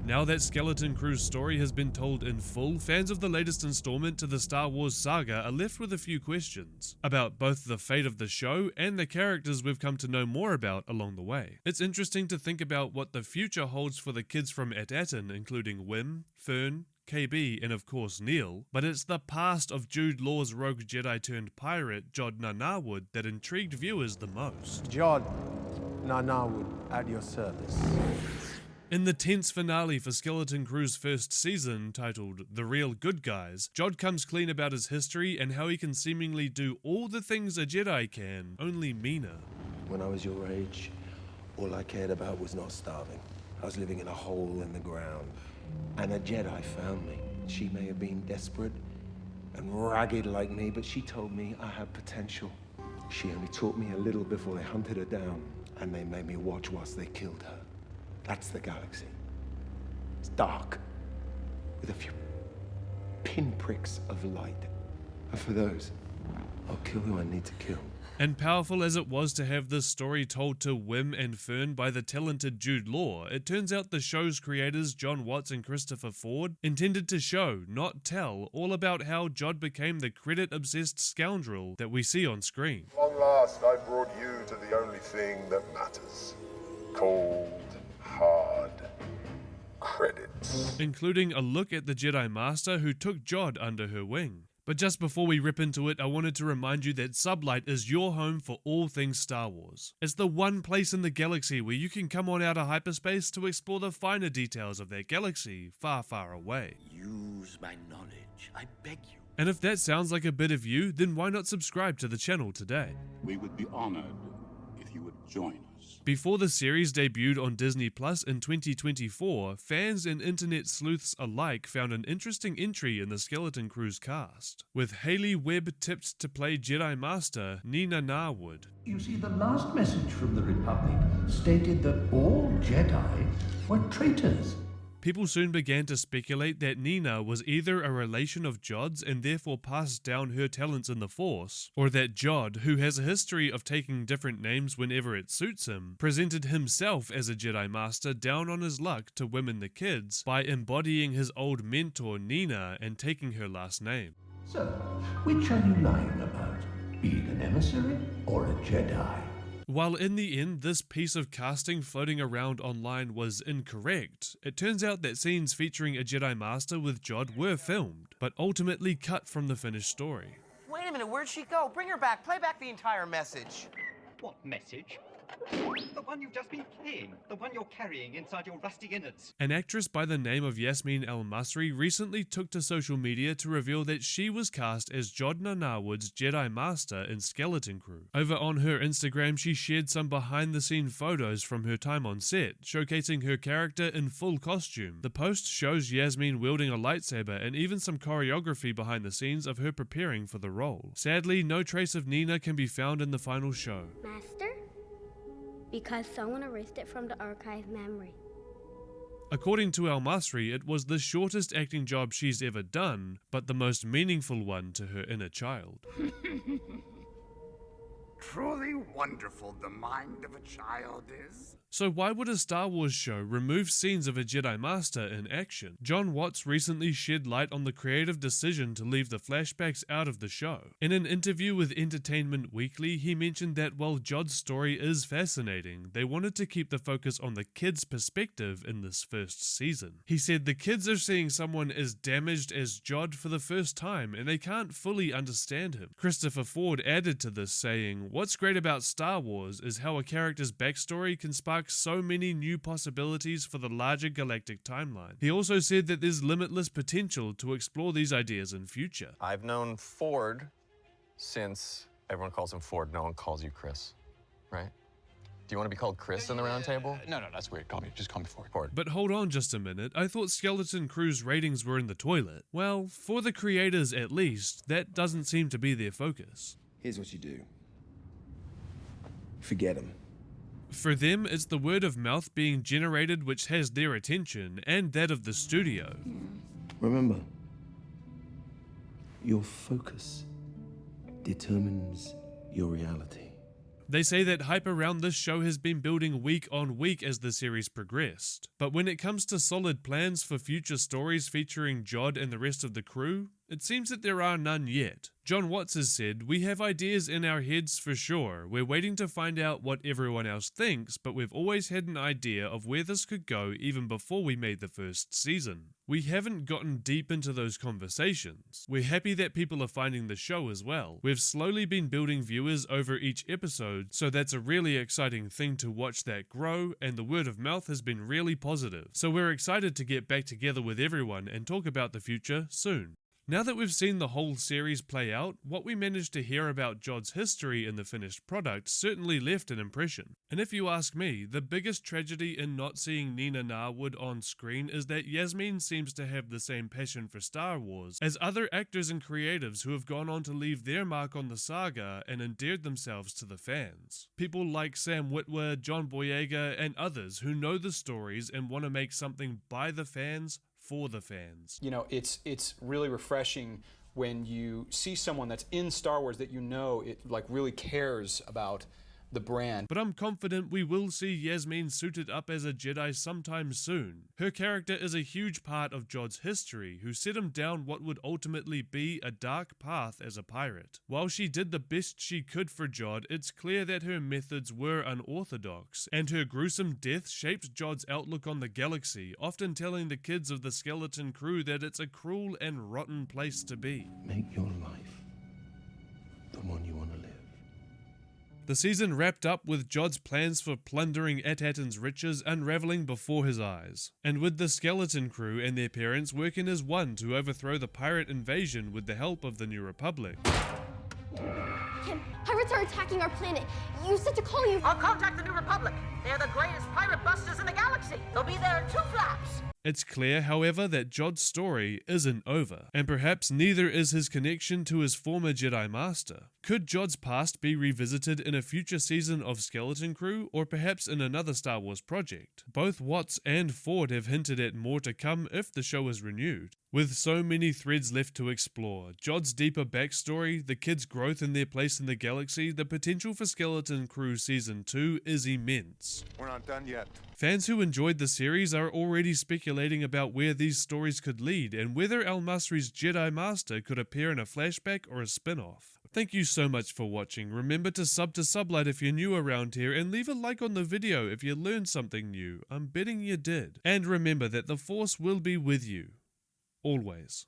Now that Skeleton Crew's story has been told in full, fans of the latest installment to the Star Wars saga are left with a few questions about both the fate of the show and the characters we've come to know more about along the way. It's interesting to think about what the future holds for the kids from At-Atin, including Wim, Fern, KB, and of course Neil, but it's the past of Jude Law's rogue Jedi turned pirate, Jod Nanarwood, that intrigued viewers the most. Jod Nanarwood, at your service. In the tense finale for Skeleton Crew's first season, titled The Real Good Guys, Jod comes clean about his history and how he can seemingly do all the things a Jedi can, only meaner. When I was your age, all I cared about was not starving. I was living in a hole in the ground, and a Jedi found me. She may have been desperate and ragged like me, but she told me I had potential. She only taught me a little before they hunted her down, and they made me watch whilst they killed her. That's the galaxy. It's dark, with a few pinpricks of light. And for those, I'll kill who I need to kill. And powerful as it was to have this story told to Wim and Fern by the talented Jude Law, it turns out the show's creators, John Watts and Christopher Ford, intended to show, not tell, all about how Jod became the credit-obsessed scoundrel that we see on screen. Long last, I brought you to the only thing that matters. Cold, hard credits. Including a look at the Jedi Master who took Jod under her wing. But just before we rip into it, I wanted to remind you that Sublight is your home for all things Star Wars. It's the one place in the galaxy where you can come on out of hyperspace to explore the finer details of that galaxy far, far away. Use my knowledge, I beg you. And if that sounds like a bit of you, then why not subscribe to the channel today? We would be honored if you would join us. Before the series debuted on Disney Plus in 2024, fans and internet sleuths alike found an interesting entry in the Skeleton Crew's cast, with Hayley Webb tipped to play Jedi Master Nina Narwood. You see, the last message from the Republic stated that all Jedi were traitors. People soon began to speculate that Nina was either a relation of Jod's and therefore passed down her talents in the Force, or that Jod, who has a history of taking different names whenever it suits him, presented himself as a Jedi Master down on his luck to Wim and the kids by embodying his old mentor Nina and taking her last name. So, which are you lying about? Being an emissary or a Jedi? While in the end this piece of casting floating around online was incorrect, it turns out that scenes featuring a Jedi Master with Jod were filmed, but ultimately cut from the finished story. Wait a minute, where'd she go? Bring her back, play back the entire message. What message? The one you've just been playing. The one you're carrying inside your rusty innards. An actress by the name of Yasmine Massri recently took to social media to reveal that she was cast as Jod Nanarwood's Jedi Master in Skeleton Crew. Over on her Instagram, she shared some behind-the-scene photos from her time on set, showcasing her character in full costume. The post shows Yasmine wielding a lightsaber and even some choreography behind the scenes of her preparing for the role. Sadly, no trace of Nina can be found in the final show. Master? Because someone erased it from the archive memory. According to Massri, it was the shortest acting job she's ever done, but the most meaningful one to her inner child. Truly wonderful the mind of a child is. So why would a Star Wars show remove scenes of a Jedi Master in action? John Watts recently shed light on the creative decision to leave the flashbacks out of the show. In an interview with Entertainment Weekly, he mentioned that while Jod's story is fascinating, they wanted to keep the focus on the kids' perspective in this first season. He said the kids are seeing someone as damaged as Jod for the first time and they can't fully understand him. Christopher Ford added to this saying, "What's great about Star Wars is how a character's backstory can spark so many new possibilities for the larger galactic timeline." He also said that there's limitless potential to explore these ideas in future. I've known Ford since everyone calls him Ford, no one calls you Chris, right? Do you want to be called Chris in the round table? No, that's weird. Just call me Ford. But hold on just a minute, I thought Skeleton Crew's ratings were in the toilet. Well, for the creators at least, that doesn't seem to be their focus. Here's what you do. Forget him. For them, it's the word of mouth being generated which has their attention, and that of the studio. Remember, your focus determines your reality. They say that hype around this show has been building week on week as the series progressed. But when it comes to solid plans for future stories featuring Jod and the rest of the crew, it seems that there are none yet. Jon Watts has said, "We have ideas in our heads for sure. We're waiting to find out what everyone else thinks, but we've always had an idea of where this could go even before we made the first season. We haven't gotten deep into those conversations. We're happy that people are finding the show as well. We've slowly been building viewers over each episode, so that's a really exciting thing to watch that grow, and the word of mouth has been really positive. So we're excited to get back together with everyone and talk about the future soon." Now that we've seen the whole series play out, what we managed to hear about Jod's history in the finished product certainly left an impression. And if you ask me, the biggest tragedy in not seeing Nina Narwood on screen is that Yasmine seems to have the same passion for Star Wars as other actors and creatives who have gone on to leave their mark on the saga and endeared themselves to the fans. People like Sam Witwer, John Boyega, and others who know the stories and want to make something by the fans, for the fans. You know, it's really refreshing when you see someone that's in Star Wars that you know it like really cares about the brand. But I'm confident we will see Yasmine suited up as a Jedi sometime soon. Her character is a huge part of Jod's history, who set him down what would ultimately be a dark path as a pirate. While she did the best she could for Jod, it's clear that her methods were unorthodox, and her gruesome death shaped Jod's outlook on the galaxy, often telling the kids of the skeleton crew that it's a cruel and rotten place to be. Make your life the one you want to live. The season wrapped up with Jod's plans for plundering At-Atin's riches unraveling before his eyes, and with the skeleton crew and their parents working as one to overthrow the pirate invasion with the help of the New Republic. Ken, pirates are attacking our planet. You said to call you. I'll contact the New Republic. They're the greatest pirate busters in the galaxy. They'll be there in 2 flaps. It's clear, however, that Jod's story isn't over, and perhaps neither is his connection to his former Jedi Master. Could Jod's past be revisited in a future season of Skeleton Crew, or perhaps in another Star Wars project? Both Watts and Ford have hinted at more to come if the show is renewed. With so many threads left to explore, Jod's deeper backstory, the kids' growth in their place in the galaxy, the potential for Skeleton Crew Season 2 is immense. We're not done yet. Fans who enjoyed the series are already speculating about where these stories could lead and whether Massri's Jedi Master could appear in a flashback or a spin-off. Thank you so much for watching. Remember to sub to Sublight if you're new around here, and leave a like on the video if you learned something new. I'm betting you did. And remember that the Force will be with you. Always.